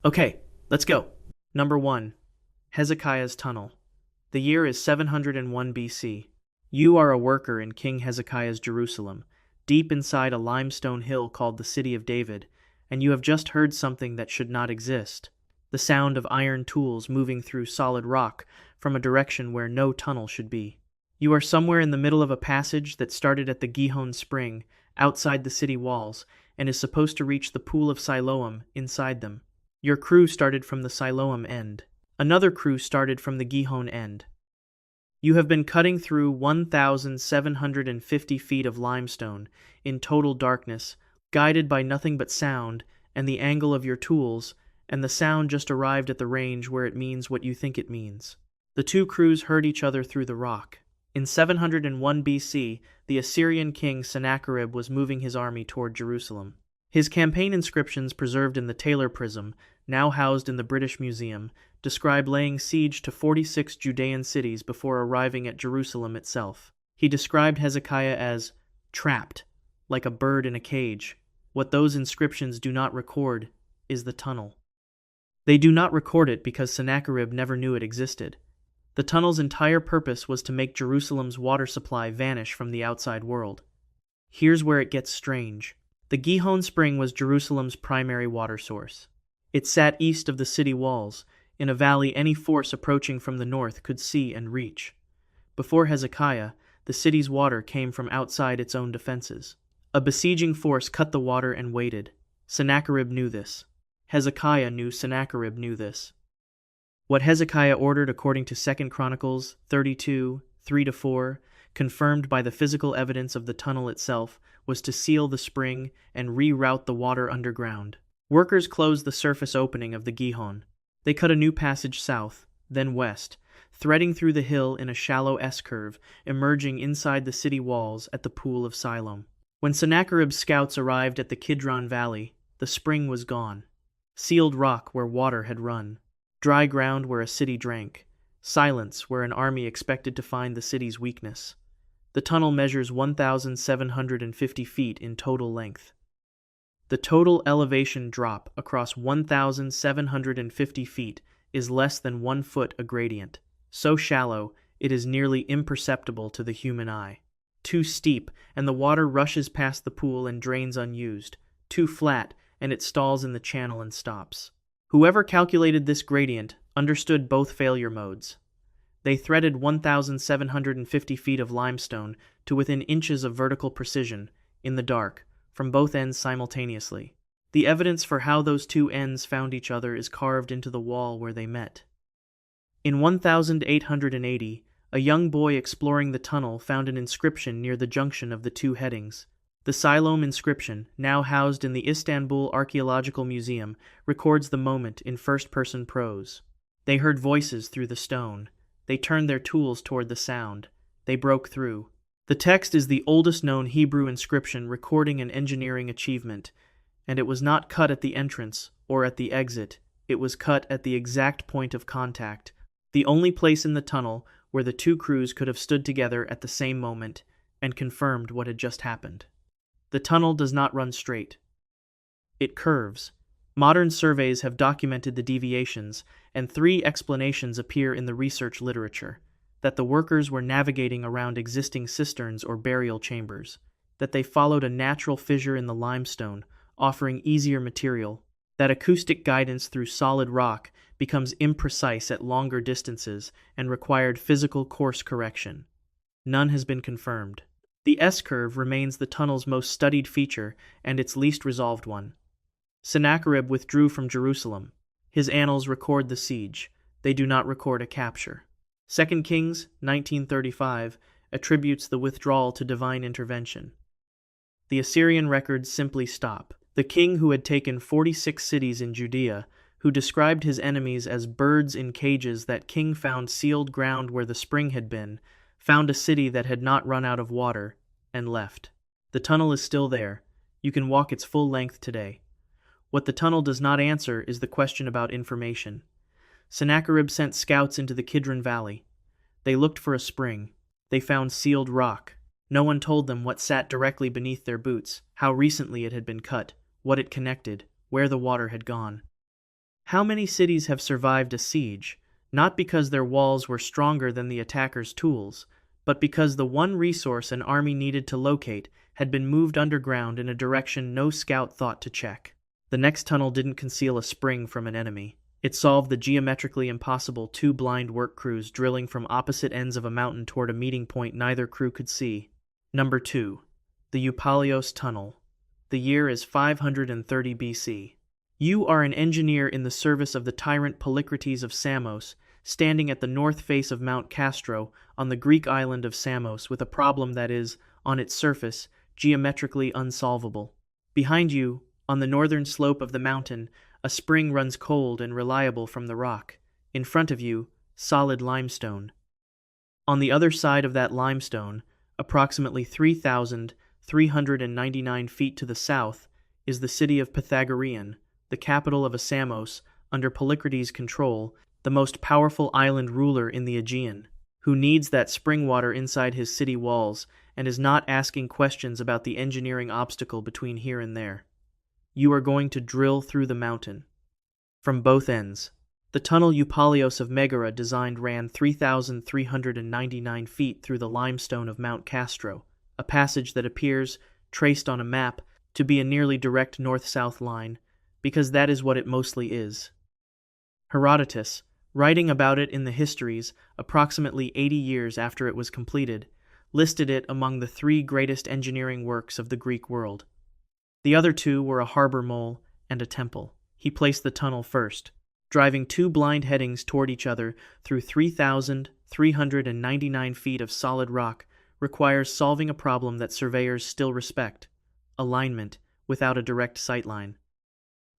Okay, let's go. Number 1. Hezekiah's Tunnel. The year is 701 BC. You are a worker in King Hezekiah's Jerusalem, deep inside a limestone hill called the City of David, and you have just heard something that should not exist. The sound of iron tools moving through solid rock from a direction where no tunnel should be. You are somewhere in the middle of a passage that started at the Gihon Spring, outside the city walls, and is supposed to reach the Pool of Siloam inside them. Your crew started from the Siloam end. Another crew started from the Gihon end. You have been cutting through 1,750 feet of limestone in total darkness, guided by nothing but sound and the angle of your tools, and the sound just arrived at the range where it means what you think it means. The two crews heard each other through the rock. In 701 BC, the Assyrian king Sennacherib was moving his army toward Jerusalem. His campaign inscriptions preserved in the Taylor Prism, now housed in the British Museum, describe laying siege to 46 Judean cities before arriving at Jerusalem itself. He described Hezekiah as trapped, like a bird in a cage. What those inscriptions do not record is the tunnel. They do not record it because Sennacherib never knew it existed. The tunnel's entire purpose was to make Jerusalem's water supply vanish from the outside world. Here's where it gets strange. The Gihon Spring was Jerusalem's primary water source. It sat east of the city walls, in a valley any force approaching from the north could see and reach. Before Hezekiah, the city's water came from outside its own defenses. A besieging force cut the water and waited. Sennacherib knew this. Hezekiah knew Sennacherib knew this. What Hezekiah ordered according to 2 Chronicles 32, 3-4, confirmed by the physical evidence of the tunnel itself, was to seal the spring and reroute the water underground. Workers closed the surface opening of the Gihon. They cut a new passage south, then west, threading through the hill in a shallow S-curve, emerging inside the city walls at the Pool of Siloam. When Sennacherib's scouts arrived at the Kidron Valley, the spring was gone. Sealed rock where water had run. Dry ground where a city drank. Silence where an army expected to find the city's weakness. The tunnel measures 1,750 feet in total length. The total elevation drop across 1,750 feet is less than 1 foot a gradient. So shallow, it is nearly imperceptible to the human eye. Too steep, and the water rushes past the pool and drains unused. Too flat, and it stalls in the channel and stops. Whoever calculated this gradient understood both failure modes. They threaded 1,750 feet of limestone to within inches of vertical precision, in the dark, from both ends simultaneously. The evidence for how those two ends found each other is carved into the wall where they met. In 1880, a young boy exploring the tunnel found an inscription near the junction of the two headings. The Siloam inscription, now housed in the Istanbul Archaeological Museum, records the moment in first-person prose. They heard voices through the stone. They turned their tools toward the sound. They broke through. The text is the oldest known Hebrew inscription recording an engineering achievement, and it was not cut at the entrance or at the exit. It was cut at the exact point of contact, the only place in the tunnel where the two crews could have stood together at the same moment and confirmed what had just happened. The tunnel does not run straight. It curves. Modern surveys have documented the deviations, and 3 explanations appear in the research literature: that the workers were navigating around existing cisterns or burial chambers, that they followed a natural fissure in the limestone, offering easier material, that acoustic guidance through solid rock becomes imprecise at longer distances and required physical course correction. None has been confirmed. The S-curve remains the tunnel's most studied feature and its least resolved one. Sennacherib withdrew from Jerusalem. His annals record the siege. They do not record a capture. 2 Kings 1935 attributes the withdrawal to divine intervention. The Assyrian records simply stop. The king who had taken 46 cities in Judea, who described his enemies as birds in cages that king found sealed ground where the spring had been, found a city that had not run out of water, and left. The tunnel is still there. You can walk its full length today. What the tunnel does not answer is the question about information. Sennacherib sent scouts into the Kidron Valley. They looked for a spring. They found sealed rock. No one told them what sat directly beneath their boots, how recently it had been cut, what it connected, where the water had gone. How many cities have survived a siege, not because their walls were stronger than the attacker's tools, but because the one resource an army needed to locate had been moved underground in a direction no scout thought to check? The next tunnel didn't conceal a spring from an enemy. It solved the geometrically impossible two blind work crews drilling from opposite ends of a mountain toward a meeting point neither crew could see. Number 2. The Eupalios Tunnel. The year is 530 BC. You are an engineer in the service of the tyrant Polycrates of Samos, standing at the north face of Mount Castro on the Greek island of Samos with a problem that is, on its surface, geometrically unsolvable. Behind you, on the northern slope of the mountain, a spring runs cold and reliable from the rock. In front of you, solid limestone. On the other side of that limestone, approximately 3,399 feet to the south, is the city of Pythagorean, the capital of a Samos, under Polycrates' control, the most powerful island ruler in the Aegean, who needs that spring water inside his city walls and is not asking questions about the engineering obstacle between here and there. You are going to drill through the mountain. From both ends. The tunnel Eupalios of Megara designed ran 3,399 feet through the limestone of Mount Castro, a passage that appears, traced on a map, to be a nearly direct north-south line, because that is what it mostly is. Herodotus, writing about it in the histories approximately 80 years after it was completed, listed it among the 3 greatest engineering works of the Greek world. The other 2 were a harbor mole and a temple. He placed the tunnel first, driving 2 blind headings toward each other through 3,399 feet of solid rock requires solving a problem that surveyors still respect: alignment without a direct sightline.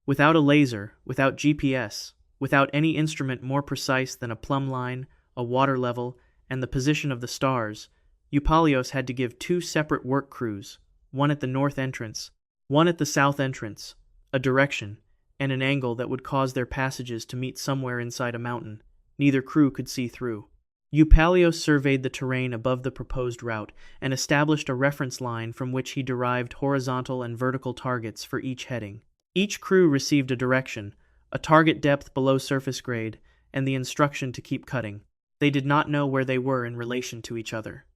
Without a laser, without GPS, without any instrument more precise than a plumb line, a water level, and the position of the stars, Eupalios had to give 2 separate work crews, one at the north entrance, one at the south entrance, a direction, and an angle that would cause their passages to meet somewhere inside a mountain. Neither crew could see through. Eupalios surveyed the terrain above the proposed route and established a reference line from which he derived horizontal and vertical targets for each heading. Each crew received a direction, a target depth below surface grade, and the instruction to keep cutting. They did not know where they were in relation to each other.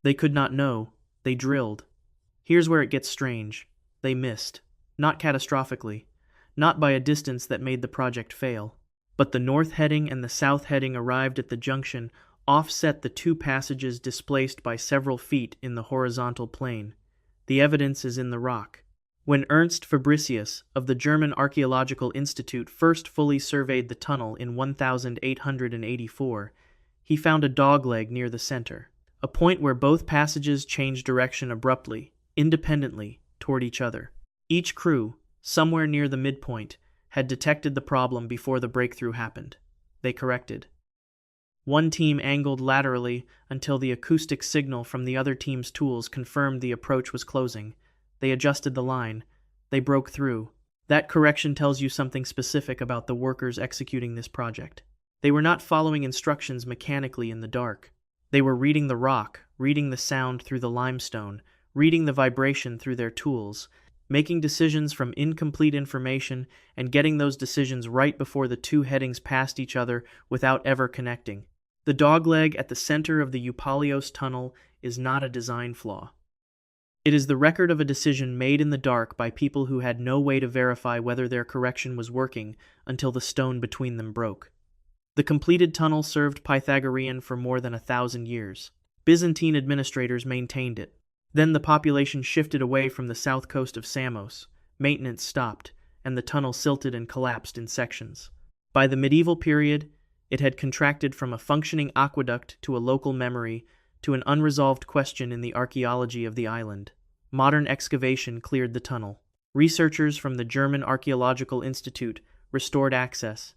They could not know. They drilled. Here's where it gets strange. They missed. Not catastrophically. Not by a distance that made the project fail. But the north heading and the south heading arrived at the junction, offset the 2 passages displaced by several feet in the horizontal plane. The evidence is in the rock. When Ernst Fabricius of the German Archaeological Institute first fully surveyed the tunnel in 1884, he found a dogleg near the center, a point where both passages changed direction abruptly, independently, toward each other. Each crew, somewhere near the midpoint, had detected the problem before the breakthrough happened. They corrected. One team angled laterally until the acoustic signal from the other team's tools confirmed the approach was closing. They adjusted the line. They broke through. That correction tells you something specific about the workers executing this project. They were not following instructions mechanically in the dark. They were reading the rock, reading the sound through the limestone, reading the vibration through their tools, making decisions from incomplete information and getting those decisions right before the 2 headings passed each other without ever connecting. The dogleg at the center of the Eupalios tunnel is not a design flaw. It is the record of a decision made in the dark by people who had no way to verify whether their correction was working until the stone between them broke. The completed tunnel served Pythagorean for more than 1,000 years. Byzantine administrators maintained it. Then the population shifted away from the south coast of Samos, maintenance stopped, and the tunnel silted and collapsed in sections. By the medieval period, it had contracted from a functioning aqueduct to a local memory to an unresolved question in the archaeology of the island. Modern excavation cleared the tunnel. Researchers from the German Archaeological Institute restored access.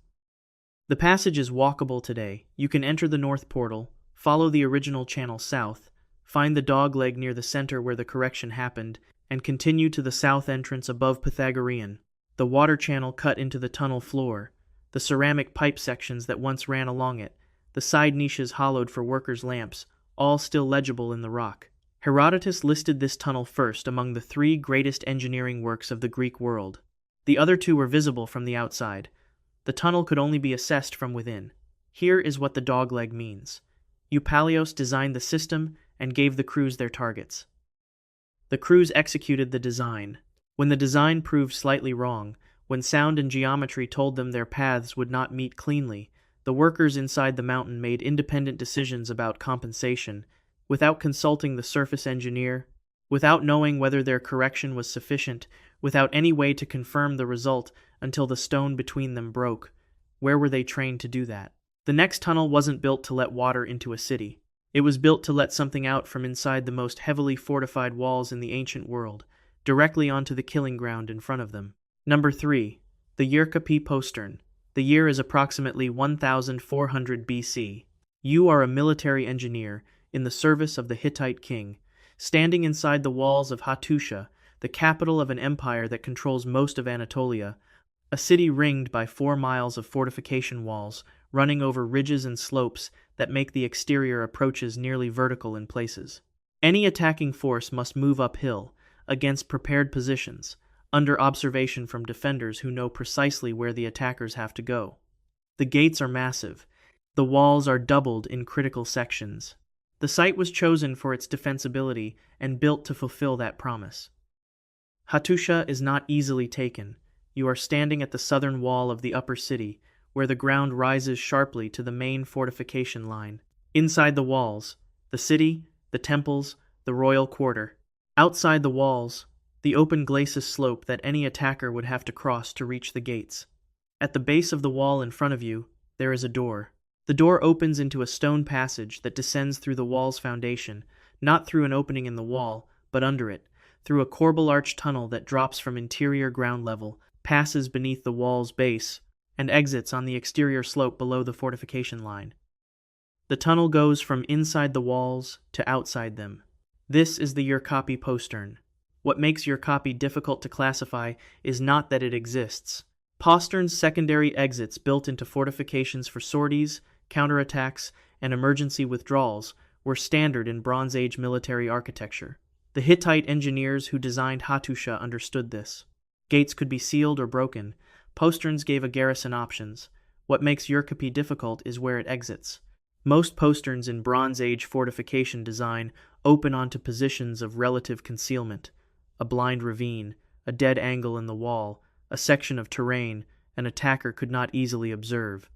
The passage is walkable today. You can enter the north portal, follow the original channel south, find the dogleg near the center where the correction happened, and continue to the south entrance above Pythagorean. The water channel cut into the tunnel floor, the ceramic pipe sections that once ran along it, the side niches hollowed for workers' lamps, all still legible in the rock. Herodotus listed this tunnel first among the 3 greatest engineering works of the Greek world. The other 2 were visible from the outside. The tunnel could only be assessed from within. Here is what the dogleg means. Eupalios designed the system and gave the crews their targets. The crews executed the design. When the design proved slightly wrong, when sound and geometry told them their paths would not meet cleanly, the workers inside the mountain made independent decisions about compensation, without consulting the surface engineer, without knowing whether their correction was sufficient, without any way to confirm the result until the stone between them broke. Where were they trained to do that? The next tunnel wasn't built to let water into a city. It was built to let something out from inside the most heavily fortified walls in the ancient world, directly onto the killing ground in front of them. Number 3. The Yerkapi postern. The year is approximately 1400 BC. You are a military engineer in the service of the Hittite king, standing inside the walls of Hattusha, the capital of an empire that controls most of Anatolia, a city ringed by 4 miles of fortification walls running over ridges and slopes that make the exterior approaches nearly vertical in places. Any attacking force must move uphill, against prepared positions, under observation from defenders who know precisely where the attackers have to go. The gates are massive. The walls are doubled in critical sections. The site was chosen for its defensibility and built to fulfill that promise. Hattusha is not easily taken. You are standing at the southern wall of the upper city, where the ground rises sharply to the main fortification line. Inside the walls, the city, the temples, the royal quarter. Outside the walls, the open glacis slope that any attacker would have to cross to reach the gates. At the base of the wall in front of you, there is a door. The door opens into a stone passage that descends through the wall's foundation, not through an opening in the wall, but under it, through a corbel arch tunnel that drops from interior ground level, passes beneath the wall's base, and exits on the exterior slope below the fortification line. The tunnel goes from inside the walls to outside them. This is the Yerkapi postern. What makes Yerkapi difficult to classify is not that it exists. Postern's secondary exits built into fortifications for sorties, counterattacks, and emergency withdrawals were standard in Bronze Age military architecture. The Hittite engineers who designed Hattusha understood this. Gates could be sealed or broken. Posterns gave a garrison options. What makes Yerkapi difficult is where it exits. Most posterns in Bronze Age fortification design open onto positions of relative concealment. A blind ravine, a dead angle in the wall, a section of terrain an attacker could not easily observe.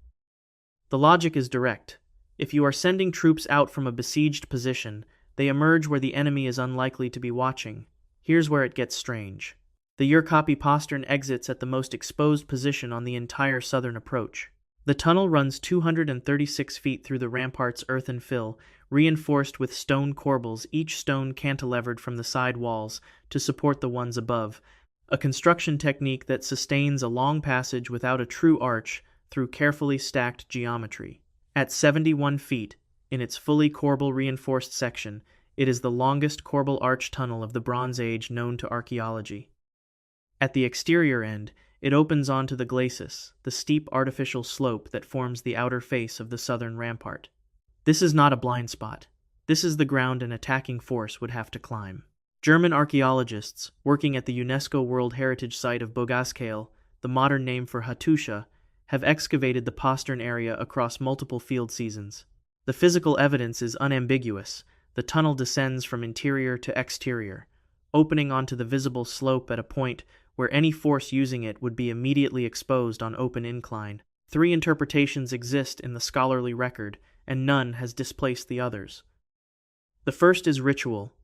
The logic is direct. If you are sending troops out from a besieged position, they emerge where the enemy is unlikely to be watching. Here's where it gets strange. The Yerkapi postern exits at the most exposed position on the entire southern approach. The tunnel runs 236 feet through the rampart's earthen fill, reinforced with stone corbels, each stone cantilevered from the side walls to support the ones above, a construction technique that sustains a long passage without a true arch through carefully stacked geometry. At 71 feet, in its fully corbel-reinforced section, it is the longest corbel arch tunnel of the Bronze Age known to archaeology. At the exterior end, it opens onto the glacis, the steep artificial slope that forms the outer face of the southern rampart. This is not a blind spot. This is the ground an attacking force would have to climb. German archaeologists, working at the UNESCO World Heritage Site of Bogaskale, the modern name for Hattusha, have excavated the postern area across multiple field seasons. The physical evidence is unambiguous. The tunnel descends from interior to exterior, opening onto the visible slope at a point where any force using it would be immediately exposed on open incline. 3 interpretations exist in the scholarly record, and none has displaced the others. The first is ritual.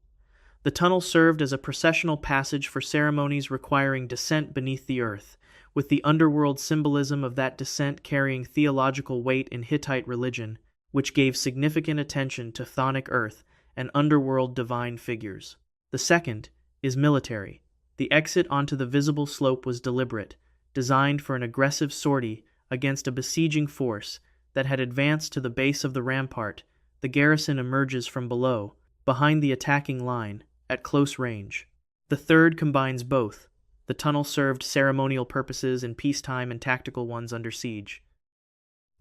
The tunnel served as a processional passage for ceremonies requiring descent beneath the earth, with the underworld symbolism of that descent carrying theological weight in Hittite religion, which gave significant attention to chthonic earth and underworld divine figures. The second is military. The exit onto the visible slope was deliberate, designed for an aggressive sortie against a besieging force that had advanced to the base of the rampart. The garrison emerges from below, behind the attacking line, at close range. The third combines both. The tunnel served ceremonial purposes in peacetime and tactical ones under siege.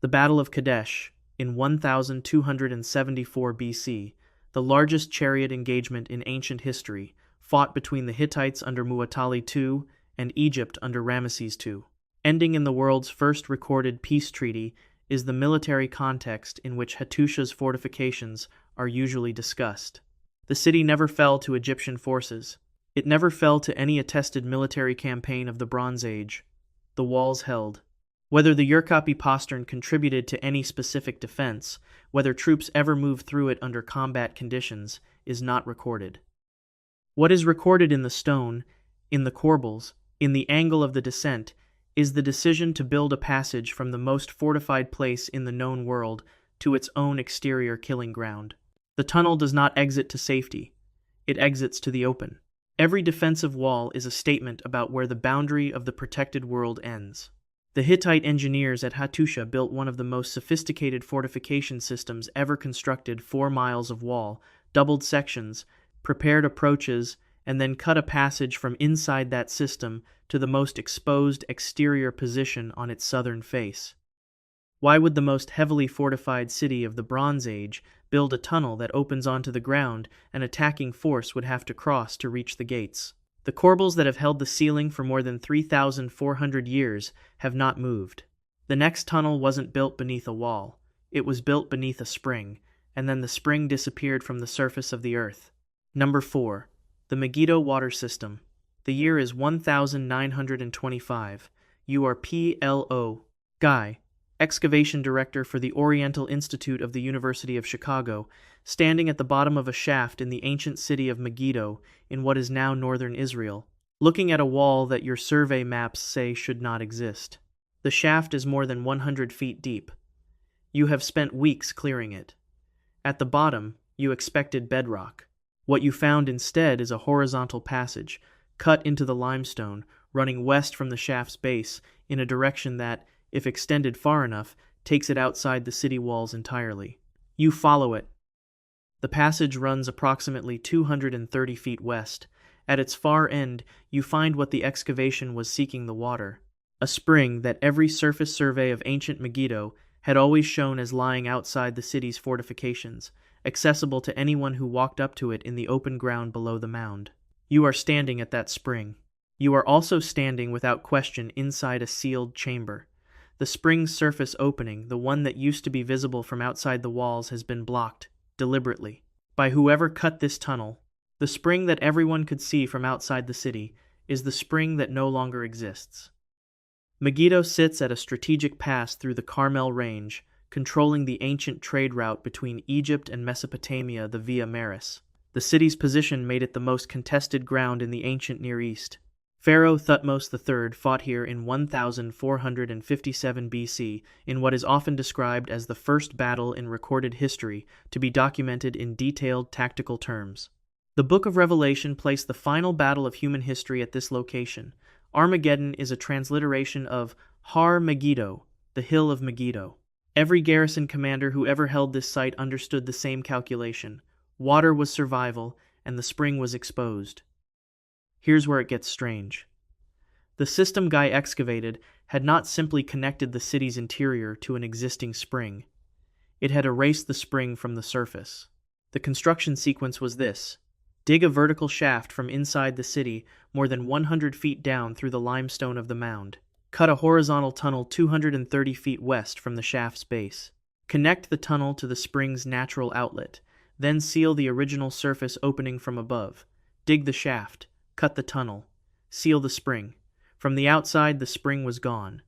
The Battle of Kadesh, in 1274 BC, the largest chariot engagement in ancient history, fought between the Hittites under Muwatalli II and Egypt under Ramesses II. Ending in the world's first recorded peace treaty is the military context in which Hattusha's fortifications are usually discussed. The city never fell to Egyptian forces. It never fell to any attested military campaign of the Bronze Age. The walls held. Whether the Yerkapi postern contributed to any specific defense, whether troops ever moved through it under combat conditions, is not recorded. What is recorded in the stone, in the corbels, in the angle of the descent, is the decision to build a passage from the most fortified place in the known world to its own exterior killing ground. The tunnel does not exit to safety. It exits to the open. Every defensive wall is a statement about where the boundary of the protected world ends. The Hittite engineers at Hattusha built one of the most sophisticated fortification systems ever constructed: 4 miles of wall, doubled sections, prepared approaches, and then cut a passage from inside that system to the most exposed exterior position on its southern face. Why would the most heavily fortified city of the Bronze Age build a tunnel that opens onto the ground an attacking force would have to cross to reach the gates? The corbels that have held the ceiling for more than 3,400 years have not moved. The next tunnel wasn't built beneath a wall. It was built beneath a spring, and then the spring disappeared from the surface of the earth. Number 4. The Megiddo Water System. The year is 1925. You are P.L.O. Guy, excavation director for the Oriental Institute of the University of Chicago, standing at the bottom of a shaft in the ancient city of Megiddo in what is now northern Israel, looking at a wall that your survey maps say should not exist. The shaft is more than 100 feet deep. You have spent weeks clearing it. At the bottom, you expected bedrock. What you found instead is a horizontal passage, cut into the limestone, running west from the shaft's base in a direction that, if extended far enough, takes it outside the city walls entirely. You follow it. The passage runs approximately 230 feet west. At its far end, you find what the excavation was seeking: the water. A spring that every surface survey of ancient Megiddo had always shown as lying outside the city's fortifications, accessible to anyone who walked up to it in the open ground below the mound. You are standing at that spring. You are also standing without question inside a sealed chamber. The spring's surface opening, the one that used to be visible from outside the walls, has been blocked, deliberately, by whoever cut this tunnel. The spring that everyone could see from outside the city is the spring that no longer exists. Megiddo sits at a strategic pass through the Carmel Range, controlling the ancient trade route between Egypt and Mesopotamia, the Via Maris. The city's position made it the most contested ground in the ancient Near East. Pharaoh Thutmose III fought here in 1457 BC in what is often described as the first battle in recorded history to be documented in detailed tactical terms. The Book of Revelation placed the final battle of human history at this location. Armageddon is a transliteration of Har Megiddo, the hill of Megiddo. Every garrison commander who ever held this site understood the same calculation. Water was survival, and the spring was exposed. Here's where it gets strange. The system Guy excavated had not simply connected the city's interior to an existing spring. It had erased the spring from the surface. The construction sequence was this: dig a vertical shaft from inside the city more than 100 feet down through the limestone of the mound. Cut a horizontal tunnel 230 feet west from the shaft's base. Connect the tunnel to the spring's natural outlet. Then seal the original surface opening from above. Dig the shaft. Cut the tunnel. Seal the spring. From the outside, the spring was gone.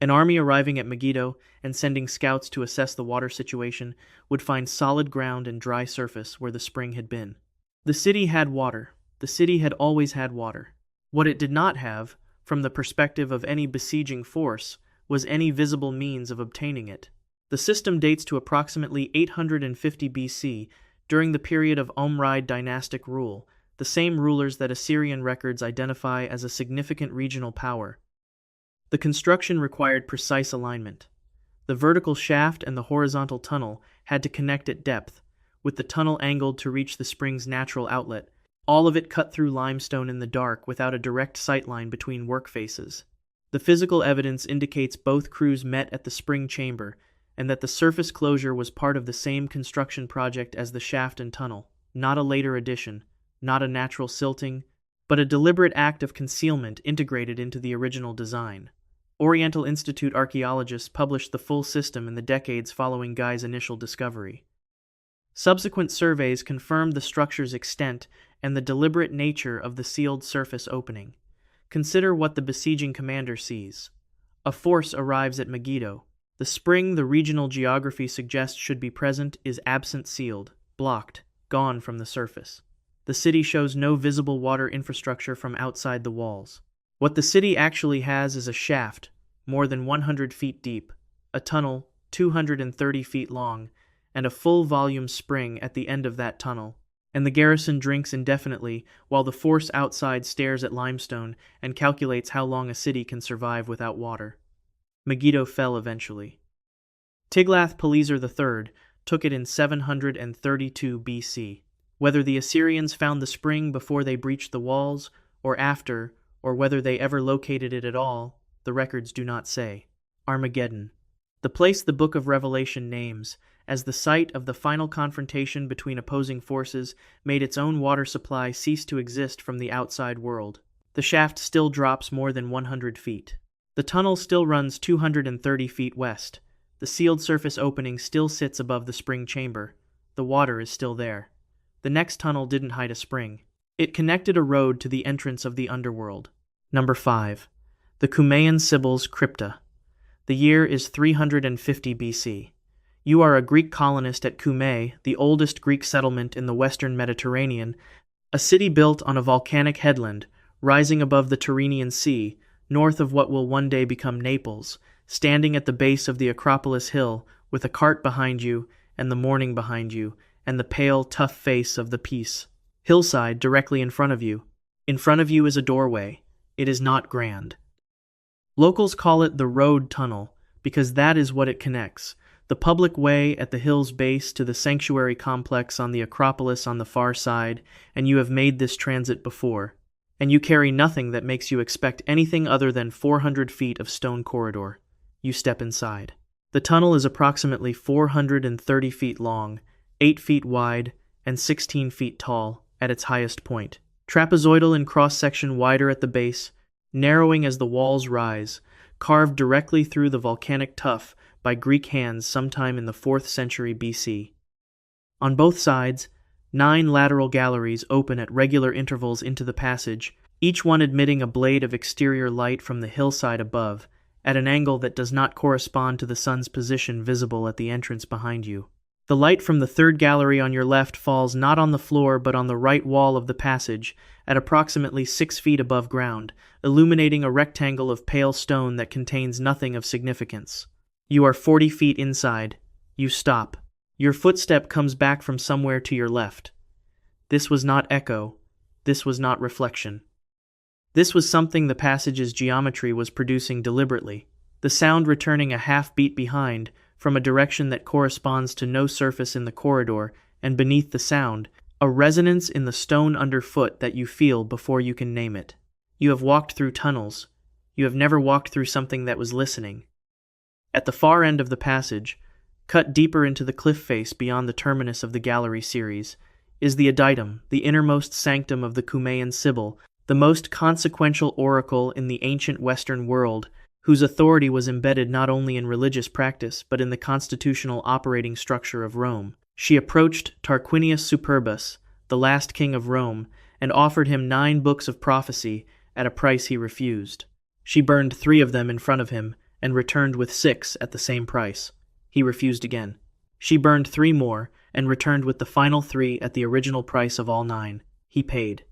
An army arriving at Megiddo and sending scouts to assess the water situation would find solid ground and dry surface where the spring had been. The city had water. The city had always had water. What it did not have, from the perspective of any besieging force, was any visible means of obtaining it. The system dates to approximately 850 BC, during the period of Omride dynastic rule, the same rulers that Assyrian records identify as a significant regional power. The construction required precise alignment. The vertical shaft and the horizontal tunnel had to connect at depth, with the tunnel angled to reach the spring's natural outlet, all of it cut through limestone in the dark without a direct sightline between work faces. The physical evidence indicates both crews met at the spring chamber, and that the surface closure was part of the same construction project as the shaft and tunnel, not a later addition, not a natural silting, but a deliberate act of concealment integrated into the original design. Oriental Institute archaeologists published the full system in the decades following Guy's initial discovery. Subsequent surveys confirmed the structure's extent and the deliberate nature of the sealed surface opening. Consider what the besieging commander sees. A force arrives at Megiddo. The spring the regional geography suggests should be present is absent, sealed, blocked, gone from the surface. The city shows no visible water infrastructure from outside the walls. What the city actually has is a shaft, more than 100 feet deep, a tunnel, 230 feet long, and a full-volume spring at the end of that tunnel. And the garrison drinks indefinitely while the force outside stares at limestone and calculates how long a city can survive without water. Megiddo fell eventually. Tiglath-Pileser III took it in 732 BC. Whether the Assyrians found the spring before they breached the walls, or after, or whether they ever located it at all, the records do not say. Armageddon. The place the Book of Revelation names as the site of the final confrontation between opposing forces made its own water supply cease to exist from the outside world. The shaft still drops more than 100 feet. The tunnel still runs 230 feet west. The sealed surface opening still sits above the spring chamber. The water is still there. The next tunnel didn't hide a spring. It connected a road to the entrance of the underworld. Number 5. The Cumaean Sibyl's crypta. The year is 350 BC. You are a Greek colonist at Cumae, the oldest Greek settlement in the western Mediterranean, a city built on a volcanic headland, rising above the Tyrrhenian Sea, north of what will one day become Naples, standing at the base of the Acropolis Hill, with a cart behind you, and the morning behind you, and the pale, tough face of the peace. Hillside directly in front of you. In front of you is a doorway. It is not grand. Locals call it the road tunnel, because that is what it connects. The public way at the hill's base to the sanctuary complex on the Acropolis on the far side, and you have made this transit before. And you carry nothing that makes you expect anything other than 400 feet of stone corridor. You step inside. The tunnel is approximately 430 feet long, 8 feet wide, and 16 feet tall at its highest point. Trapezoidal in cross-section, wider at the base, narrowing as the walls rise, carved directly through the volcanic tuff by Greek hands sometime in the 4th century BC. On both sides, 9 lateral galleries open at regular intervals into the passage, each one admitting a blade of exterior light from the hillside above, at an angle that does not correspond to the sun's position visible at the entrance behind you. The light from the 3rd gallery on your left falls not on the floor but on the right wall of the passage, at approximately 6 feet above ground, illuminating a rectangle of pale stone that contains nothing of significance. You are 40 feet inside. You stop. Your footstep comes back from somewhere to your left. This was not echo. This was not reflection. This was something the passage's geometry was producing deliberately, the sound returning a half beat behind, from a direction that corresponds to no surface in the corridor, and beneath the sound, a resonance in the stone underfoot that you feel before you can name it. You have walked through tunnels. You have never walked through something that was listening. At the far end of the passage, cut deeper into the cliff face beyond the terminus of the gallery series, is the adytum, the innermost sanctum of the Cumaean Sibyl, the most consequential oracle in the ancient Western world, whose authority was embedded not only in religious practice but in the constitutional operating structure of Rome. She approached Tarquinius Superbus, the last king of Rome, and offered him 9 books of prophecy at a price he refused. She burned 3 of them in front of him and returned with 6 at the same price. He refused again. She burned 3 more and returned with the final 3 at the original price of all 9. He paid.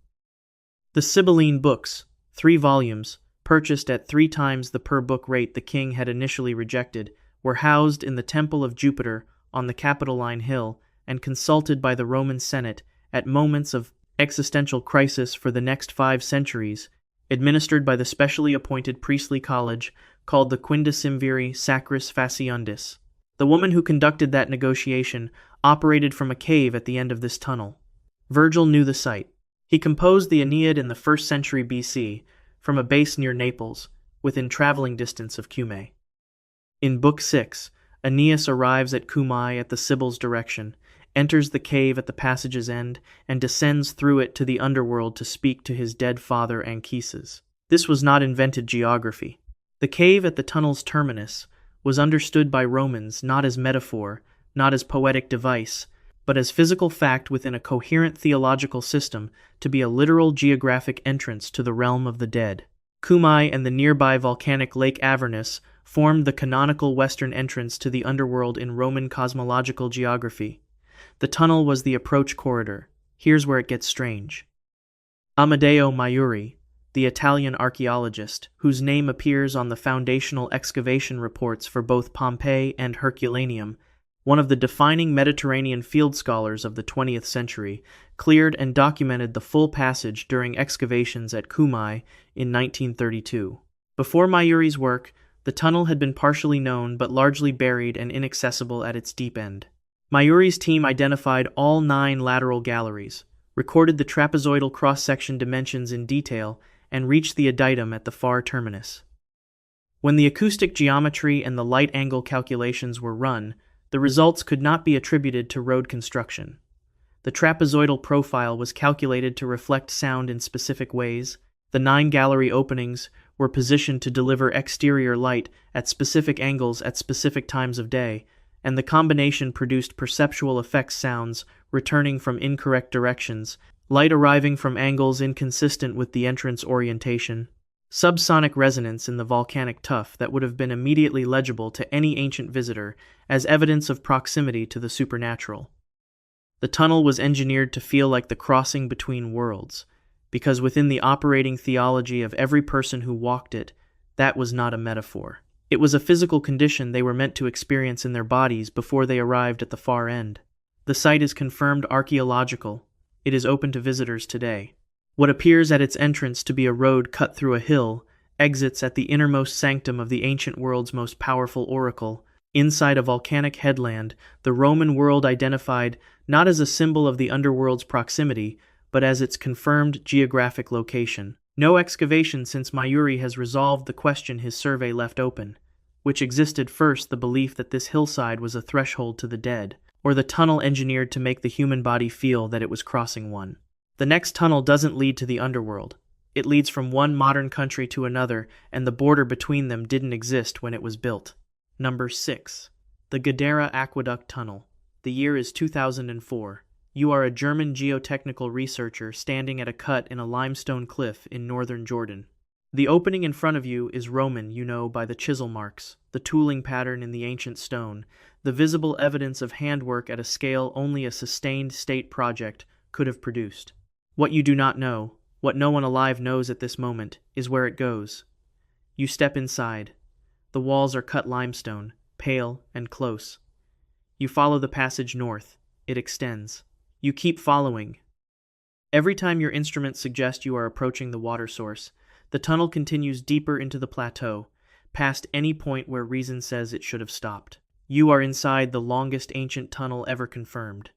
The Sibylline books, 3 volumes, purchased at 3 times the per-book rate the king had initially rejected, were housed in the Temple of Jupiter on the Capitoline Hill and consulted by the Roman Senate at moments of existential crisis for the next 5 centuries, administered by the specially appointed priestly college called the Quindecimviri Sacris Faciundis. The woman who conducted that negotiation operated from a cave at the end of this tunnel. Virgil knew the site. He composed the Aeneid in the 1st century BC, from a base near Naples, within traveling distance of Cumae. In Book 6, Aeneas arrives at Cumae at the Sibyl's direction, enters the cave at the passage's end, and descends through it to the underworld to speak to his dead father Anchises. This was not invented geography. The cave at the tunnel's terminus was understood by Romans not as metaphor, not as poetic device, but as physical fact within a coherent theological system to be a literal geographic entrance to the realm of the dead. Cumae and the nearby volcanic Lake Avernus formed the canonical western entrance to the underworld in Roman cosmological geography. The tunnel was the approach corridor. Here's where it gets strange. Amedeo Maiuri, the Italian archaeologist, whose name appears on the foundational excavation reports for both Pompeii and Herculaneum, one of the defining Mediterranean field scholars of the 20th century, cleared and documented the full passage during excavations at Cumae in 1932. Before Maiuri's work, the tunnel had been partially known but largely buried and inaccessible at its deep end. Maiuri's team identified all 9 lateral galleries, recorded the trapezoidal cross-section dimensions in detail, and reached the adytum at the far terminus. When the acoustic geometry and the light angle calculations were run, the results could not be attributed to road construction. The trapezoidal profile was calculated to reflect sound in specific ways. The 9 gallery openings were positioned to deliver exterior light at specific angles at specific times of day, and the combination produced perceptual effects sounds returning from incorrect directions, light arriving from angles inconsistent with the entrance orientation, subsonic resonance in the volcanic tuff that would have been immediately legible to any ancient visitor as evidence of proximity to the supernatural. The tunnel was engineered to feel like the crossing between worlds, because within the operating theology of every person who walked it, that was not a metaphor. It was a physical condition they were meant to experience in their bodies before they arrived at the far end. The site is confirmed archaeological. It is open to visitors today. What appears at its entrance to be a road cut through a hill exits at the innermost sanctum of the ancient world's most powerful oracle. Inside a volcanic headland, the Roman world identified not as a symbol of the underworld's proximity, but as its confirmed geographic location. No excavation since Maiuri has resolved the question his survey left open, which existed first the belief that this hillside was a threshold to the dead, or the tunnel engineered to make the human body feel that it was crossing one. The next tunnel doesn't lead to the underworld. It leads from one modern country to another, and the border between them didn't exist when it was built. Number 6. The Gadara Aqueduct Tunnel. The year is 2004. You are a German geotechnical researcher standing at a cut in a limestone cliff in northern Jordan. The opening in front of you is Roman, you know, by the chisel marks, the tooling pattern in the ancient stone, the visible evidence of handwork at a scale only a sustained state project could have produced. What you do not know, what no one alive knows at this moment, is where it goes. You step inside. The walls are cut limestone, pale and close. You follow the passage north. It extends. You keep following. Every time your instruments suggest you are approaching the water source, the tunnel continues deeper into the plateau, past any point where reason says it should have stopped. You are inside the longest ancient tunnel ever confirmed.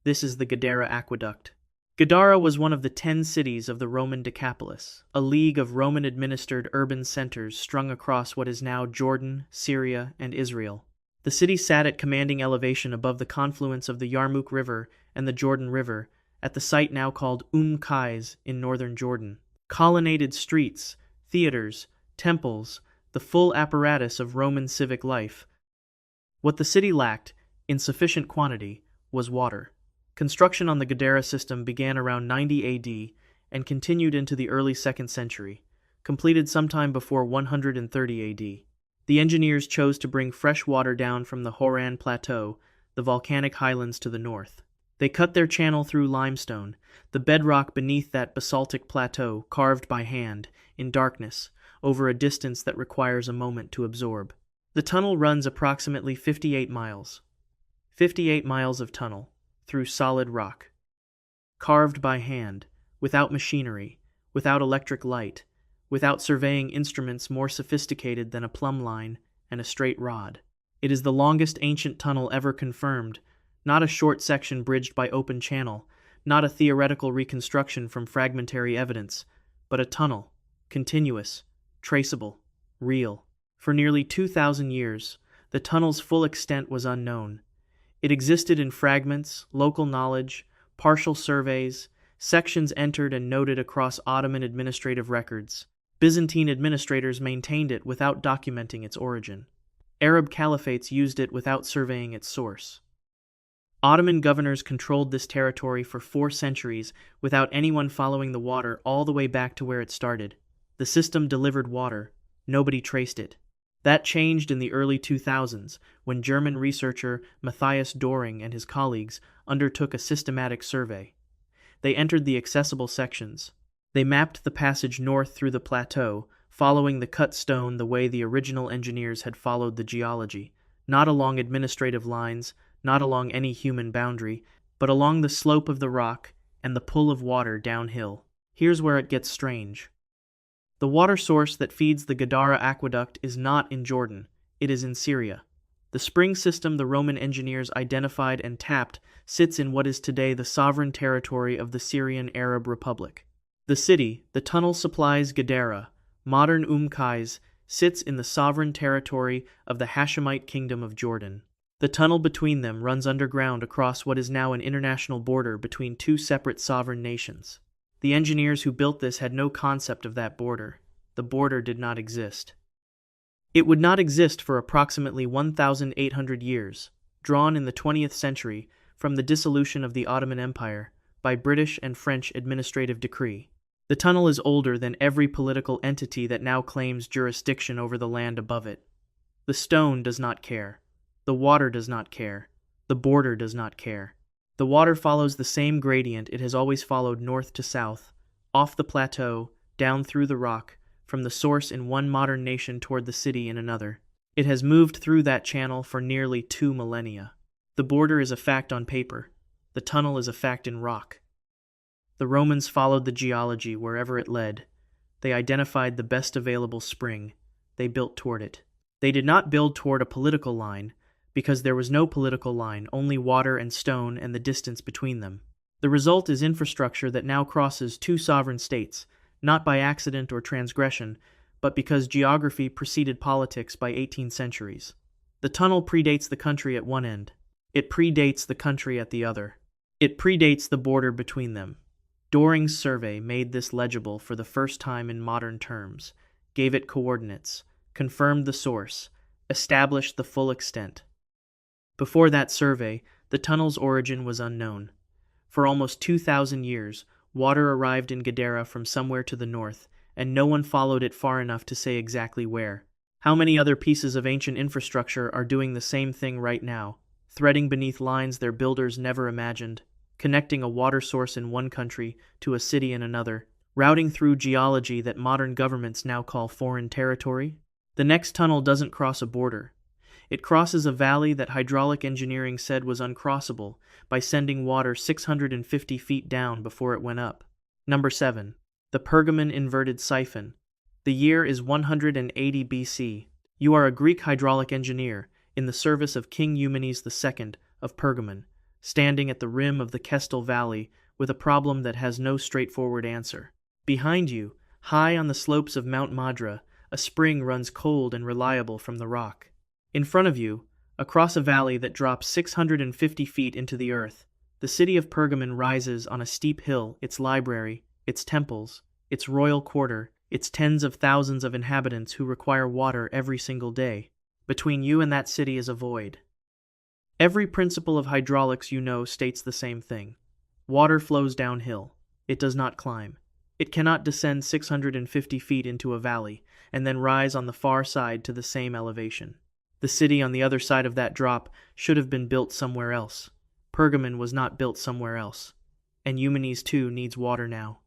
This is the Gadara Aqueduct. Gadara was one of the 10 cities of the Roman Decapolis, a league of Roman-administered urban centers strung across what is now Jordan, Syria, and Israel. The city sat at commanding elevation above the confluence of the Yarmouk River and the Jordan River, at the site now called Qais in northern Jordan. Colonnaded streets, theaters, temples, the full apparatus of Roman civic life. What the city lacked, in sufficient quantity, was water. Construction on the Gadara system began around 90 AD and continued into the early 2nd century, completed sometime before 130 AD. The engineers chose to bring fresh water down from the Horan Plateau, the volcanic highlands to the north. They cut their channel through limestone, the bedrock beneath that basaltic plateau carved by hand, in darkness, over a distance that requires a moment to absorb. The tunnel runs approximately 58 miles. 58 miles of tunnel, through solid rock. Carved by hand, without machinery, without electric light, without surveying instruments more sophisticated than a plumb line and a straight rod. It is the longest ancient tunnel ever confirmed, not a short section bridged by open channel, not a theoretical reconstruction from fragmentary evidence, but a tunnel, continuous, traceable, real. For nearly 2,000 years, the tunnel's full extent was unknown. It existed in fragments, local knowledge, partial surveys, sections entered and noted across Ottoman administrative records. Byzantine administrators maintained it without documenting its origin. Arab caliphates used it without surveying its source. Ottoman governors controlled this territory for 4 centuries without anyone following the water all the way back to where it started. The system delivered water. Nobody traced it. That changed in the early 2000s when German researcher Matthias Doring and his colleagues undertook a systematic survey. They entered the accessible sections. They mapped the passage north through the plateau, following the cut stone the way the original engineers had followed the geology, not along administrative lines, not along any human boundary, but along the slope of the rock and the pull of water downhill. Here's where it gets strange. The water source that feeds the Gadara aqueduct is not in Jordan, it is in Syria. The spring system the Roman engineers identified and tapped sits in what is today the sovereign territory of the Syrian Arab Republic. The city, the tunnel supplies Gadara, modern Qais, sits in the sovereign territory of the Hashemite Kingdom of Jordan. The tunnel between them runs underground across what is now an international border between 2 separate sovereign nations. The engineers who built this had no concept of that border. The border did not exist. It would not exist for approximately 1,800 years, drawn in the 20th century from the dissolution of the Ottoman Empire by British and French administrative decree. The tunnel is older than every political entity that now claims jurisdiction over the land above it. The stone does not care. The water does not care. The border does not care. The water follows the same gradient it has always followed north to south, off the plateau, down through the rock, from the source in one modern nation toward the city in another. It has moved through that channel for nearly 2 millennia. The border is a fact on paper. The tunnel is a fact in rock. The Romans followed the geology wherever it led. They identified the best available spring. They built toward it. They did not build toward a political line, because there was no political line, only water and stone and the distance between them. The result is infrastructure that now crosses 2 sovereign states, not by accident or transgression, but because geography preceded politics by 18 centuries. The tunnel predates the country at one end. It predates the country at the other. It predates the border between them. Doring's survey made this legible for the first time in modern terms, gave it coordinates, confirmed the source, established the full extent. Before that survey, the tunnel's origin was unknown. For almost 2,000 years, water arrived in Gadara from somewhere to the north, and no one followed it far enough to say exactly where. How many other pieces of ancient infrastructure are doing the same thing right now, threading beneath lines their builders never imagined, connecting a water source in one country to a city in another, routing through geology that modern governments now call foreign territory? The next tunnel doesn't cross a border. It crosses a valley that hydraulic engineering said was uncrossable by sending water 650 feet down before it went up. Number 7. The Pergamon inverted siphon. The year is 180 BC. You are a Greek hydraulic engineer in the service of King Eumenes II of Pergamon, standing at the rim of the Kestel Valley with a problem that has no straightforward answer. Behind you, high on the slopes of Mount Madra, a spring runs cold and reliable from the rock. In front of you, across a valley that drops 650 feet into the earth, the city of Pergamon rises on a steep hill, its library, its temples, its royal quarter, its tens of thousands of inhabitants who require water every single day. Between you and that city is a void. Every principle of hydraulics you know states the same thing. Water flows downhill. It does not climb. It cannot descend 650 feet into a valley and then rise on the far side to the same elevation. The city on the other side of that drop should have been built somewhere else. Pergamon was not built somewhere else. And Eumenes II needs water now.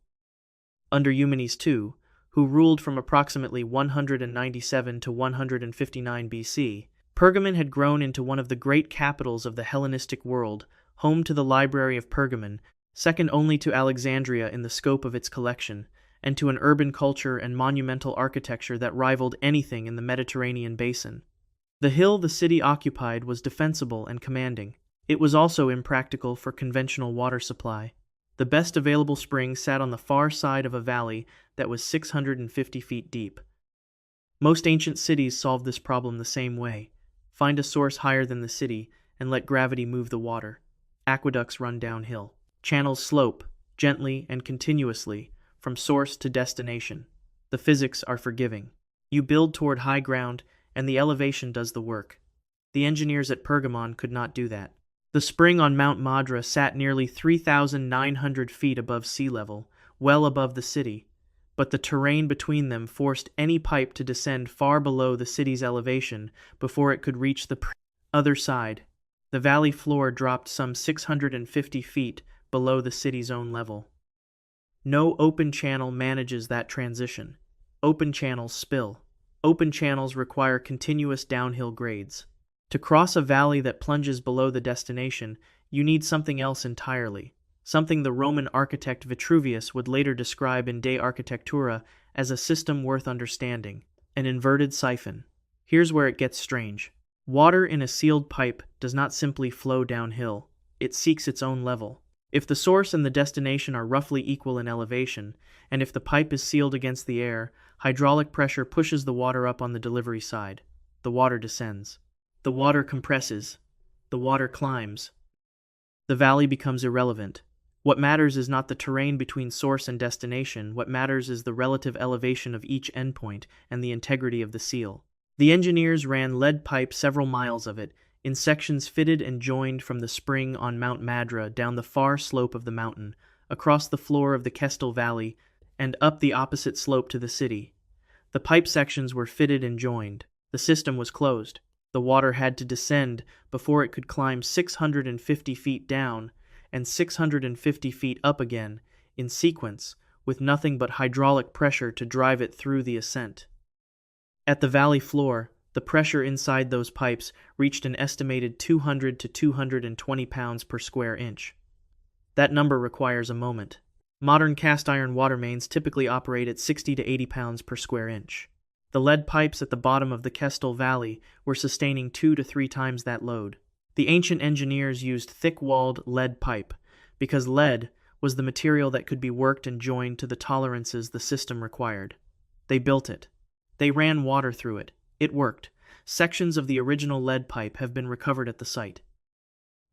Under Eumenes II, who ruled from approximately 197 to 159 BC, Pergamon had grown into one of the great capitals of the Hellenistic world, home to the Library of Pergamon, second only to Alexandria in the scope of its collection, and to an urban culture and monumental architecture that rivaled anything in the Mediterranean basin. The hill the city occupied was defensible and commanding. It was also impractical for conventional water supply. The best available spring sat on the far side of a valley that was 650 feet deep. Most ancient cities solved this problem the same way. Find a source higher than the city and let gravity move the water. Aqueducts run downhill. Channels slope, gently and continuously, from source to destination. The physics are forgiving. You build toward high ground, and the elevation does the work. The engineers at Pergamon could not do that. The spring on Mount Madra sat nearly 3,900 feet above sea level, well above the city, but the terrain between them forced any pipe to descend far below the city's elevation before it could reach the other side. The valley floor dropped some 650 feet below the city's own level. No open channel manages that transition. Open channels spill. Open channels require continuous downhill grades. To cross a valley that plunges below the destination, you need something else entirely, something the Roman architect Vitruvius would later describe in De Architectura as a system worth understanding, an inverted siphon. Here's where it gets strange. Water in a sealed pipe does not simply flow downhill, it seeks its own level. If the source and the destination are roughly equal in elevation, and if the pipe is sealed against the air, hydraulic pressure pushes the water up on the delivery side. The water descends. The water compresses. The water climbs. The valley becomes irrelevant. What matters is not the terrain between source and destination. What matters is the relative elevation of each endpoint and the integrity of the seal. The engineers ran lead pipe several miles of it, in sections fitted and joined from the spring on Mount Madra down the far slope of the mountain, across the floor of the Kestel Valley, and up the opposite slope to the city. The pipe sections were fitted and joined. The system was closed. The water had to descend before it could climb 650 feet down and 650 feet up again, in sequence, with nothing but hydraulic pressure to drive it through the ascent. At the valley floor, the pressure inside those pipes reached an estimated 200 to 220 pounds per square inch. That number requires a moment. Modern cast-iron water mains typically operate at 60 to 80 pounds per square inch. The lead pipes at the bottom of the Kestel Valley were sustaining 2 to 3 times that load. The ancient engineers used thick-walled lead pipe, because lead was the material that could be worked and joined to the tolerances the system required. They built it. They ran water through it. It worked. Sections of the original lead pipe have been recovered at the site.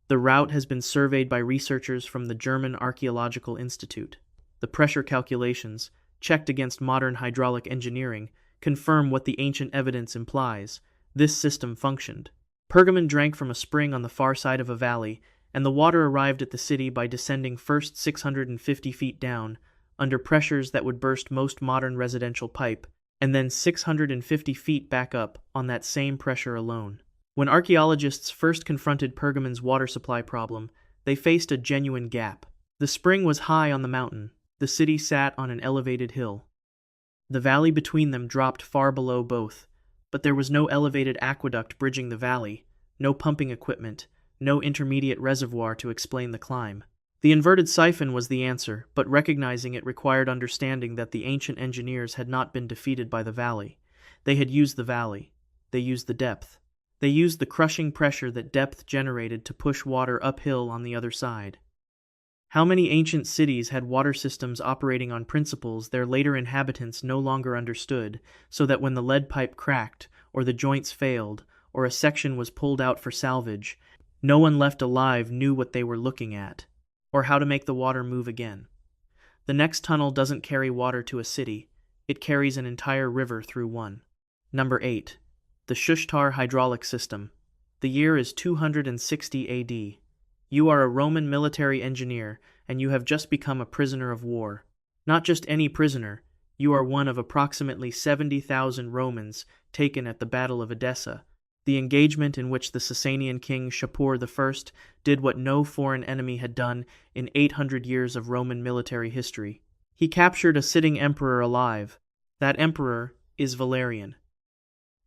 The route has been surveyed by researchers from the German Archaeological Institute. The pressure calculations, checked against modern hydraulic engineering, confirm what the ancient evidence implies. This system functioned. Pergamon drank from a spring on the far side of a valley, and the water arrived at the city by descending first 650 feet down, under pressures that would burst most modern residential pipe, and then 650 feet back up on that same pressure alone. When archaeologists first confronted Pergamon's water supply problem, they faced a genuine gap. The spring was high on the mountain. The city sat on an elevated hill. The valley between them dropped far below both, but there was no elevated aqueduct bridging the valley, no pumping equipment, no intermediate reservoir to explain the climb. The inverted siphon was the answer, but recognizing it required understanding that the ancient engineers had not been defeated by the valley. They had used the valley. They used the depth. They used the crushing pressure that depth generated to push water uphill on the other side. How many ancient cities had water systems operating on principles their later inhabitants no longer understood, so that when the lead pipe cracked, or the joints failed, or a section was pulled out for salvage, no one left alive knew what they were looking at, or how to make the water move again. The next tunnel doesn't carry water to a city, it carries an entire river through one. Number 8. The Shushtar hydraulic system. The year is 260 AD. You are a Roman military engineer, and you have just become a prisoner of war. Not just any prisoner, you are one of approximately 70,000 Romans taken at the Battle of Edessa, the engagement in which the Sasanian king Shapur I did what no foreign enemy had done in 800 years of Roman military history. He captured a sitting emperor alive. That emperor is Valerian.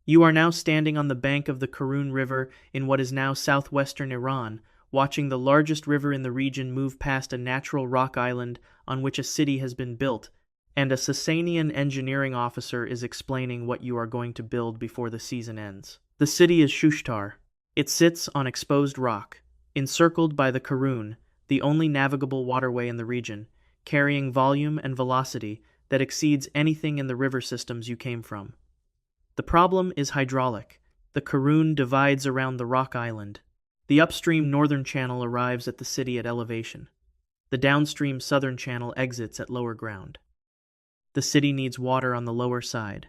You are now standing on the bank of the Karun River in what is now southwestern Iran, watching the largest river in the region move past a natural rock island on which a city has been built, and a Sasanian engineering officer is explaining what you are going to build before the season ends. The city is Shushtar. It sits on exposed rock, encircled by the Karun, the only navigable waterway in the region, carrying volume and velocity that exceeds anything in the river systems you came from. The problem is hydraulic. The Karun divides around the rock island. The upstream northern channel arrives at the city at elevation. The downstream southern channel exits at lower ground. The city needs water on the lower side.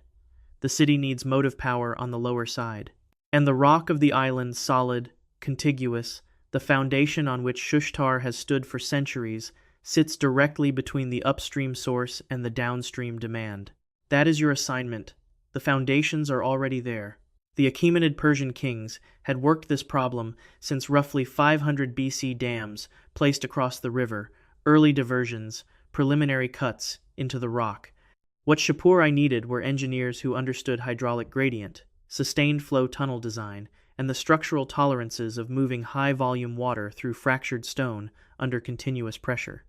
The city needs motive power on the lower side. And the rock of the island, solid, contiguous, the foundation on which Shushtar has stood for centuries, sits directly between the upstream source and the downstream demand. That is your assignment. The foundations are already there. The Achaemenid Persian kings had worked this problem since roughly 500 BC. Dams placed across the river, early diversions, preliminary cuts into the rock. What Shapur I needed were engineers who understood hydraulic gradient, sustained flow tunnel design, and the structural tolerances of moving high-volume water through fractured stone under continuous pressure.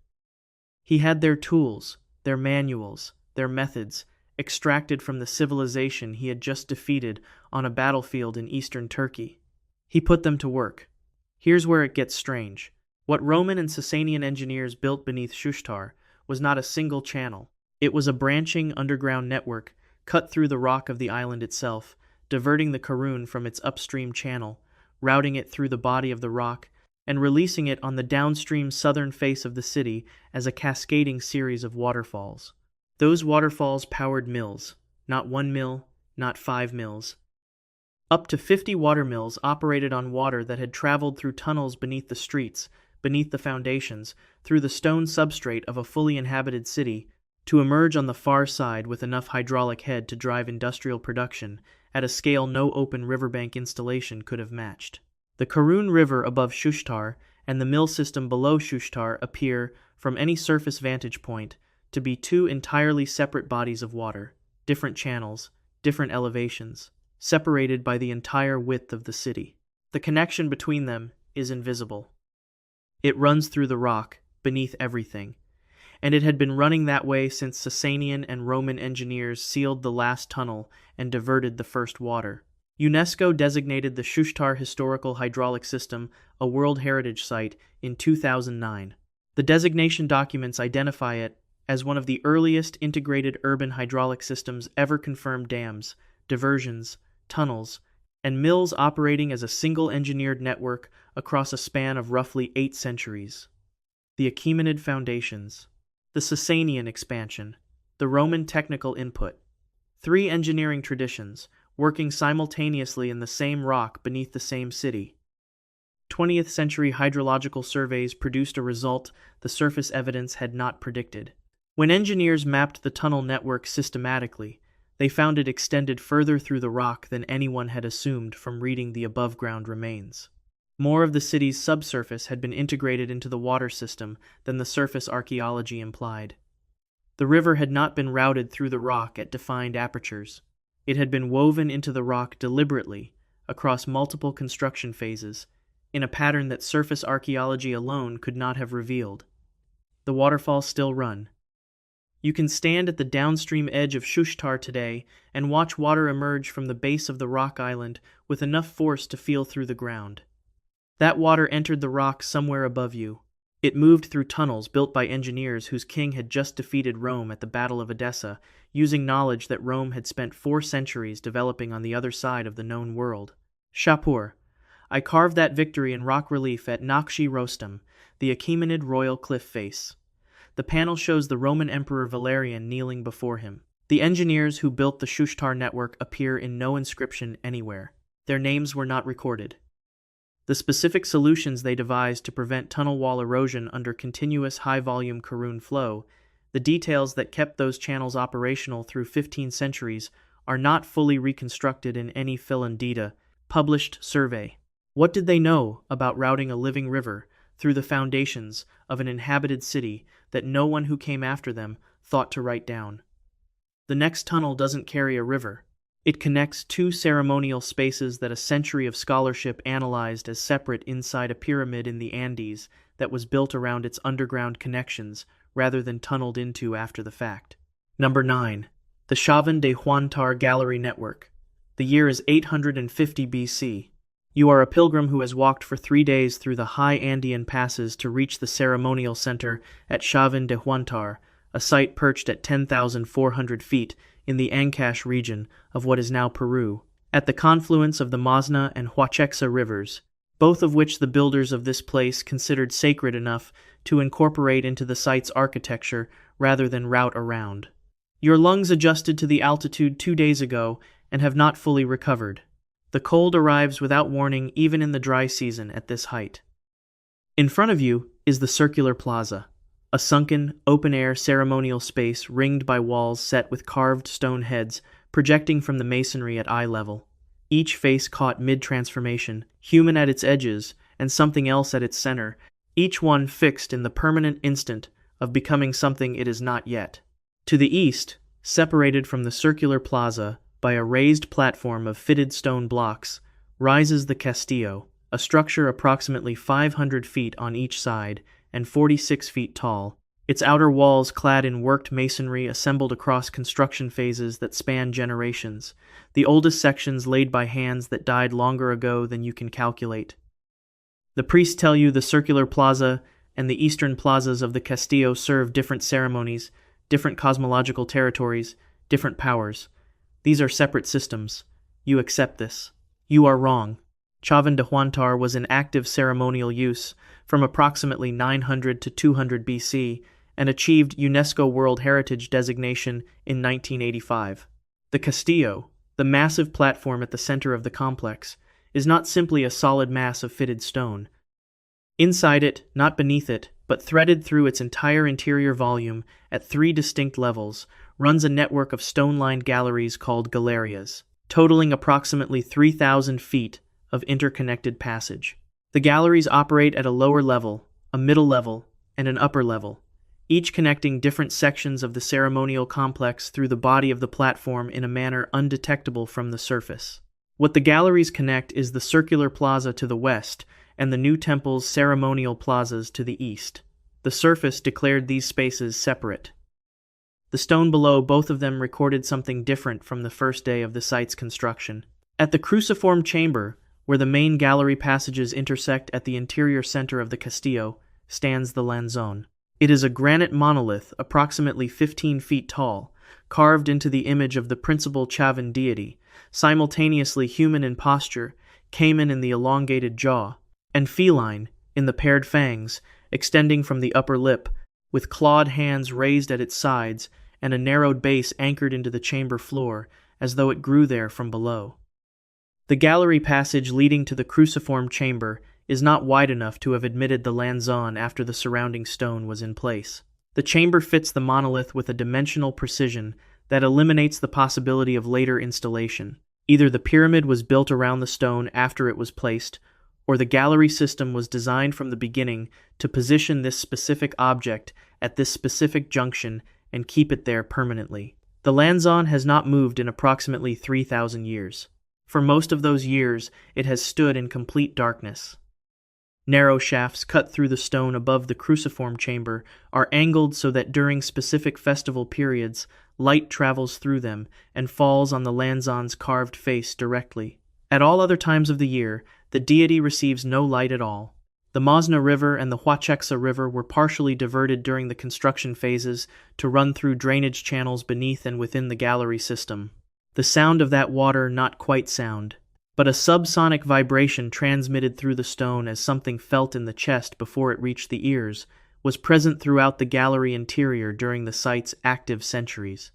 He had their tools, their manuals, their methods, extracted from the civilization he had just defeated on a battlefield in eastern Turkey. He put them to work. Here's where it gets strange. What Roman and Sasanian engineers built beneath Shushtar was not a single channel. It was a branching underground network cut through the rock of the island itself, diverting the Karun from its upstream channel, routing it through the body of the rock, and releasing it on the downstream southern face of the city as a cascading series of waterfalls. Those waterfalls powered mills, not 1 mill, not 5 mills. Up to 50 water mills operated on water that had traveled through tunnels beneath the streets, beneath the foundations, through the stone substrate of a fully inhabited city, to emerge on the far side with enough hydraulic head to drive industrial production at a scale no open riverbank installation could have matched. The Karun River above Shushtar and the mill system below Shushtar appear, from any surface vantage point, to be two entirely separate bodies of water, different channels, different elevations, separated by the entire width of the city. The connection between them is invisible. It runs through the rock, beneath everything, and it had been running that way since Sasanian and Roman engineers sealed the last tunnel and diverted the first water. UNESCO designated the Shushtar Historical Hydraulic System a World Heritage Site in 2009. The designation documents identify it as one of the earliest integrated urban hydraulic systems ever confirmed. Dams, diversions, tunnels, and mills operating as a single engineered network across a span of roughly 8 centuries. The Achaemenid foundations, the Sasanian expansion, the Roman technical input. 3 engineering traditions, working simultaneously in the same rock beneath the same city. 20th century hydrological surveys produced a result the surface evidence had not predicted. When engineers mapped the tunnel network systematically, they found it extended further through the rock than anyone had assumed from reading the above-ground remains. More of the city's subsurface had been integrated into the water system than the surface archaeology implied. The river had not been routed through the rock at defined apertures. It had been woven into the rock deliberately, across multiple construction phases, in a pattern that surface archaeology alone could not have revealed. The waterfalls still run. You can stand at the downstream edge of Shushtar today and watch water emerge from the base of the rock island with enough force to feel through the ground. That water entered the rock somewhere above you. It moved through tunnels built by engineers whose king had just defeated Rome at the Battle of Edessa, using knowledge that Rome had spent 4 centuries developing on the other side of the known world. Shapur, I carved that victory in rock relief at Nakshi Rostam, the Achaemenid royal cliff face. The panel shows the Roman Emperor Valerian kneeling before him. The engineers who built the Shushtar network appear in no inscription anywhere. Their names were not recorded. The specific solutions they devised to prevent tunnel wall erosion under continuous high-volume Karun flow, the details that kept those channels operational through 15 centuries, are not fully reconstructed in any Philandida published survey. What did they know about routing a living river through the foundations of an inhabited city that no one who came after them thought to write down? The next tunnel doesn't carry a river. It connects 2 ceremonial spaces that a century of scholarship analyzed as separate inside a pyramid in the Andes that was built around its underground connections rather than tunneled into after the fact. Number 9. The Chavin de Huantar Gallery Network. The year is 850 BC. You are a pilgrim who has walked for 3 days through the high Andean passes to reach the ceremonial center at Chavin de Huantar, a site perched at 10,400 feet in the Ancash region of what is now Peru, at the confluence of the Masna and Huachexa rivers, both of which the builders of this place considered sacred enough to incorporate into the site's architecture rather than route around. Your lungs adjusted to the altitude 2 days ago and have not fully recovered. The cold arrives without warning even in the dry season at this height. In front of you is the circular plaza, a sunken, open-air ceremonial space ringed by walls set with carved stone heads projecting from the masonry at eye level. Each face caught mid-transformation, human at its edges and something else at its center, each one fixed in the permanent instant of becoming something it is not yet. To the east, separated from the circular plaza by a raised platform of fitted stone blocks, rises the Castillo, a structure approximately 500 feet on each side and 46 feet tall, its outer walls clad in worked masonry assembled across construction phases that span generations, the oldest sections laid by hands that died longer ago than you can calculate. The priests tell you the circular plaza and the eastern plazas of the Castillo serve different ceremonies, different cosmological territories, different powers. These are separate systems. You accept this. You are wrong. Chavin de Huantar was in active ceremonial use from approximately 900 to 200 BC and achieved UNESCO World Heritage designation in 1985. The Castillo, the massive platform at the center of the complex, is not simply a solid mass of fitted stone. Inside it, not beneath it, but threaded through its entire interior volume at 3 distinct levels, runs a network of stone-lined galleries called galerias, totaling approximately 3,000 feet of interconnected passage. The galleries operate at a lower level, a middle level, and an upper level, each connecting different sections of the ceremonial complex through the body of the platform in a manner undetectable from the surface. What the galleries connect is the circular plaza to the west and the new temple's ceremonial plazas to the east. The surface declared these spaces separate. The stone below both of them recorded something different from the first day of the site's construction. At the cruciform chamber, where the main gallery passages intersect at the interior center of the Castillo, stands the lanzone. It is a granite monolith approximately 15 feet tall, carved into the image of the principal Chavin deity, simultaneously human in posture, caiman in the elongated jaw, and feline in the paired fangs, extending from the upper lip, with clawed hands raised at its sides and a narrowed base anchored into the chamber floor, as though it grew there from below. The gallery passage leading to the cruciform chamber is not wide enough to have admitted the lanzone after the surrounding stone was in place. The chamber fits the monolith with a dimensional precision that eliminates the possibility of later installation. Either the pyramid was built around the stone after it was placed, or the gallery system was designed from the beginning to position this specific object at this specific junction and keep it there permanently. The lanzone has not moved in approximately 3,000 years. For most of those years, it has stood in complete darkness. Narrow shafts cut through the stone above the cruciform chamber are angled so that during specific festival periods, light travels through them and falls on the lanzone's carved face directly. At all other times of the year, the deity receives no light at all. The Mosna River and the Huachexa River were partially diverted during the construction phases to run through drainage channels beneath and within the gallery system. The sound of that water not quite sound, but a subsonic vibration transmitted through the stone as something felt in the chest before it reached the ears, was present throughout the gallery interior during the site's active centuries.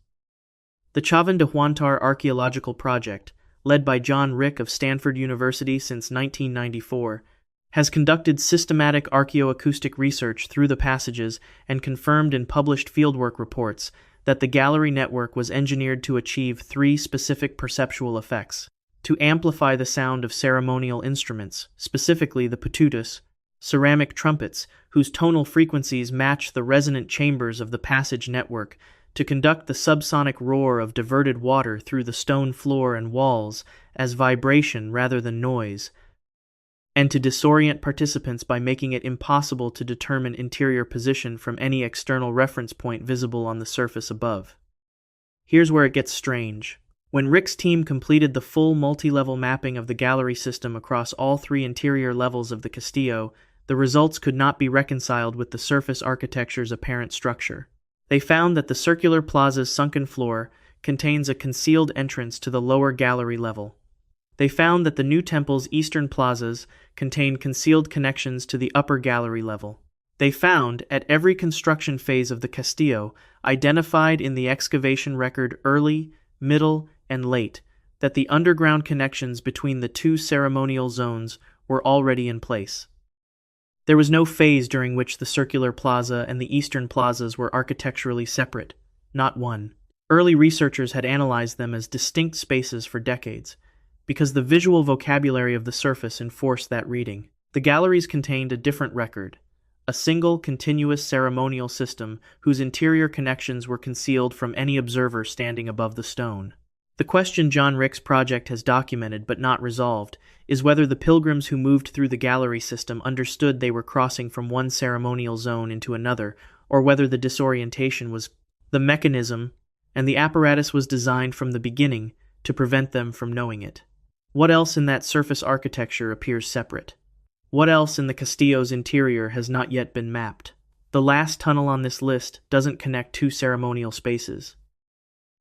The Chavin de Huantar Archaeological Project, led by John Rick of Stanford University since 1994, has conducted systematic archaeoacoustic research through the passages and confirmed in published fieldwork reports that the gallery network was engineered to achieve 3 specific perceptual effects: to amplify the sound of ceremonial instruments, specifically the patutus, ceramic trumpets whose tonal frequencies match the resonant chambers of the passage network, to conduct the subsonic roar of diverted water through the stone floor and walls as vibration rather than noise, and to disorient participants by making it impossible to determine interior position from any external reference point visible on the surface above. Here's where it gets strange. When Rick's team completed the full multi-level mapping of the gallery system across all 3 interior levels of the Castillo, the results could not be reconciled with the surface architecture's apparent structure. They found that the circular plaza's sunken floor contains a concealed entrance to the lower gallery level. They found that the new temple's eastern plazas contain concealed connections to the upper gallery level. They found, at every construction phase of the Castillo, identified in the excavation record early, middle, and late, that the underground connections between the two ceremonial zones were already in place. There was no phase during which the circular plaza and the eastern plazas were architecturally separate, not one. Early researchers had analyzed them as distinct spaces for decades, because the visual vocabulary of the surface enforced that reading. The galleries contained a different record, a single continuous ceremonial system whose interior connections were concealed from any observer standing above the stone. The question John Rick's project has documented but not resolved is whether the pilgrims who moved through the gallery system understood they were crossing from one ceremonial zone into another, or whether the disorientation was the mechanism and the apparatus was designed from the beginning to prevent them from knowing it. What else in that surface architecture appears separate? What else in the Castillo's interior has not yet been mapped? The last tunnel on this list doesn't connect two ceremonial spaces.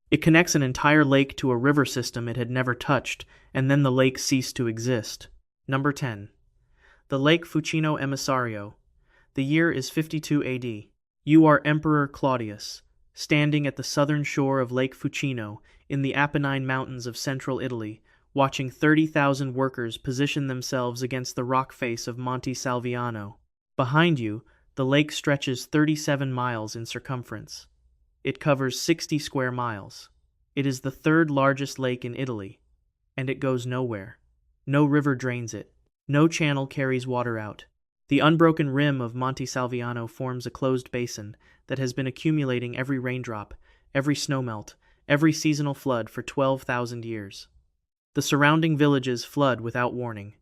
It connects an entire lake to a river system it had never touched, and then the lake ceased to exist. Number 10. The Lake Fucino emissario. The year is 52 AD. You are Emperor Claudius, standing at the southern shore of Lake Fucino in the Apennine Mountains of central Italy, watching 30,000 workers position themselves against the rock face of Monte Salviano. Behind you, the lake stretches 37 miles in circumference. It covers 60 square miles. It is the third largest lake in Italy, and it goes nowhere. No river drains it. No channel carries water out. The unbroken rim of Monte Salviano forms a closed basin that has been accumulating every raindrop, every snowmelt, every seasonal flood for 12,000 years. The surrounding villages flood without warning.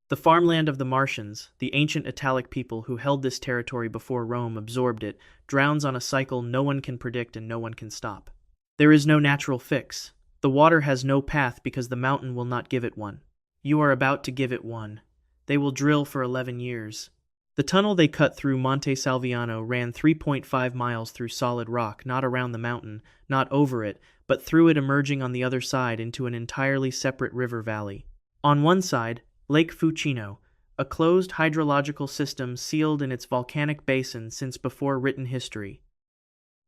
The farmland of the Martians, the ancient Italic people who held this territory before Rome absorbed it, drowns on a cycle no one can predict and no one can stop. There is no natural fix. The water has no path because the mountain will not give it one. You are about to give it one. They will drill for 11 years. The tunnel they cut through Monte Salviano ran 3.5 miles through solid rock, not around the mountain, not over it, but through it, emerging on the other side into an entirely separate river valley. On one side, Lake Fucino, a closed hydrological system sealed in its volcanic basin since before written history.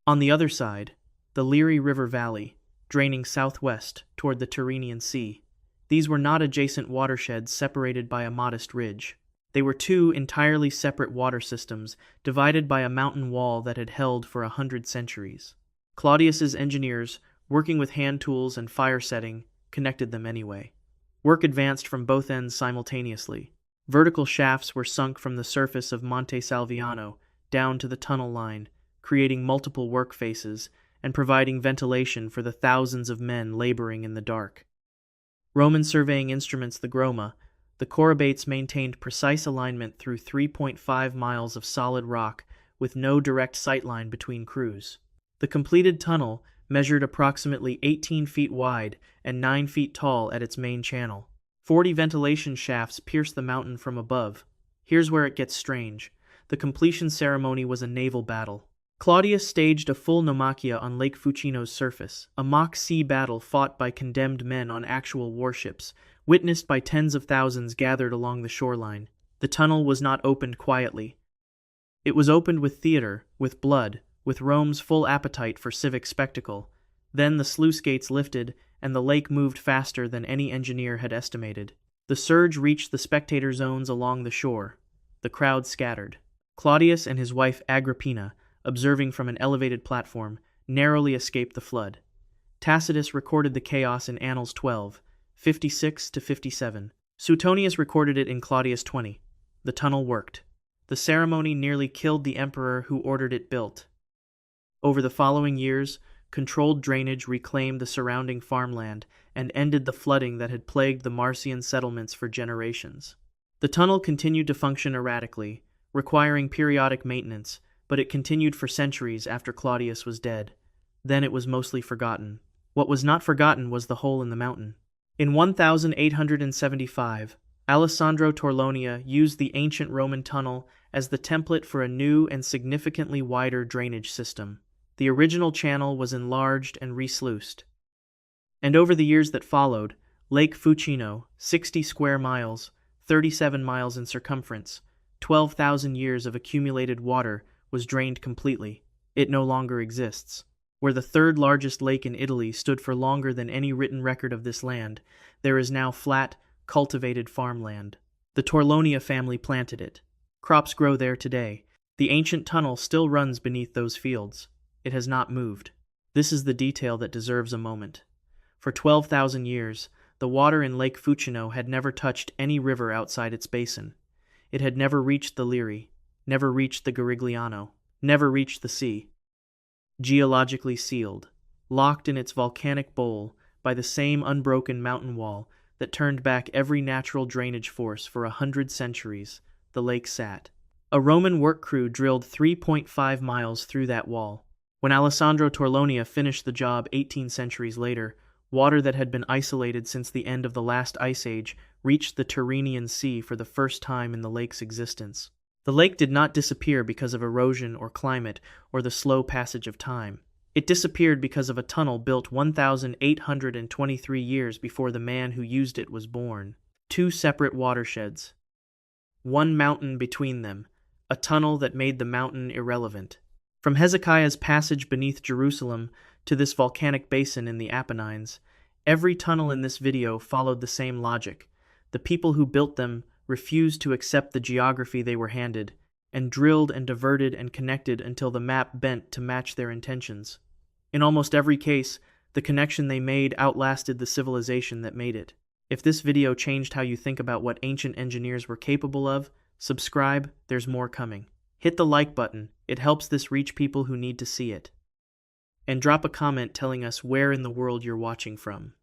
On the other side, the Liri River Valley, draining southwest toward the Tyrrhenian Sea. These were not adjacent watersheds separated by a modest ridge. They were two entirely separate water systems divided by a mountain wall that had held for 100 centuries. Claudius's engineers, working with hand tools and fire setting, connected them anyway. Work advanced from both ends simultaneously. Vertical shafts were sunk from the surface of Monte Salviano down to the tunnel line, creating multiple work faces and providing ventilation for the thousands of men laboring in the dark. Roman surveying instruments, the groma, the chorobates, maintained precise alignment through 3.5 miles of solid rock with no direct sightline between crews. The completed tunnel measured approximately 18 feet wide and 9 feet tall at its main channel. 40 ventilation shafts pierced the mountain from above. Here's where it gets strange. The completion ceremony was a naval battle. Claudius staged a full naumachia on Lake Fucino's surface, a mock sea battle fought by condemned men on actual warships, witnessed by tens of thousands gathered along the shoreline. The tunnel was not opened quietly. It was opened with theater, with blood, with Rome's full appetite for civic spectacle. Then the sluice gates lifted, and the lake moved faster than any engineer had estimated. The surge reached the spectator zones along the shore. The crowd scattered. Claudius and his wife Agrippina, observing from an elevated platform, narrowly escaped the flood. Tacitus recorded the chaos in Annals 12, 56-57. Suetonius recorded it in Claudius 20. The tunnel worked. The ceremony nearly killed the emperor who ordered it built. Over the following years, controlled drainage reclaimed the surrounding farmland and ended the flooding that had plagued the Marsian settlements for generations. The tunnel continued to function erratically, requiring periodic maintenance, but it continued for centuries after Claudius was dead. Then it was mostly forgotten. What was not forgotten was the hole in the mountain. In 1875, Alessandro Torlonia used the ancient Roman tunnel as the template for a new and significantly wider drainage system. The original channel was enlarged and resluiced. And over the years that followed, Lake Fucino, 60 square miles, 37 miles in circumference, 12,000 years of accumulated water was drained completely. It no longer exists. Where the third largest lake in Italy stood for longer than any written record of this land, there is now flat, cultivated farmland. The Torlonia family planted it. Crops grow there today. The ancient tunnel still runs beneath those fields. It has not moved. This is the detail that deserves a moment. For 12,000 years, the water in Lake Fucino had never touched any river outside its basin. It had never reached the Liri, never reached the Garigliano, never reached the sea. Geologically sealed, locked in its volcanic bowl by the same unbroken mountain wall that turned back every natural drainage force for 100 centuries, the lake sat. A Roman work crew drilled 3.5 miles through that wall. When Alessandro Torlonia finished the job 18 centuries later, water that had been isolated since the end of the last ice age reached the Tyrrhenian Sea for the first time in the lake's existence. The lake did not disappear because of erosion or climate or the slow passage of time. It disappeared because of a tunnel built 1,823 years before the man who used it was born. Two separate watersheds. One mountain between them, a tunnel that made the mountain irrelevant. From Hezekiah's passage beneath Jerusalem to this volcanic basin in the Apennines, every tunnel in this video followed the same logic. The people who built them refused to accept the geography they were handed, and drilled and diverted and connected until the map bent to match their intentions. In almost every case, the connection they made outlasted the civilization that made it. If this video changed how you think about what ancient engineers were capable of, subscribe, there's more coming. Hit the like button, it helps this reach people who need to see it. And drop a comment telling us where in the world you're watching from.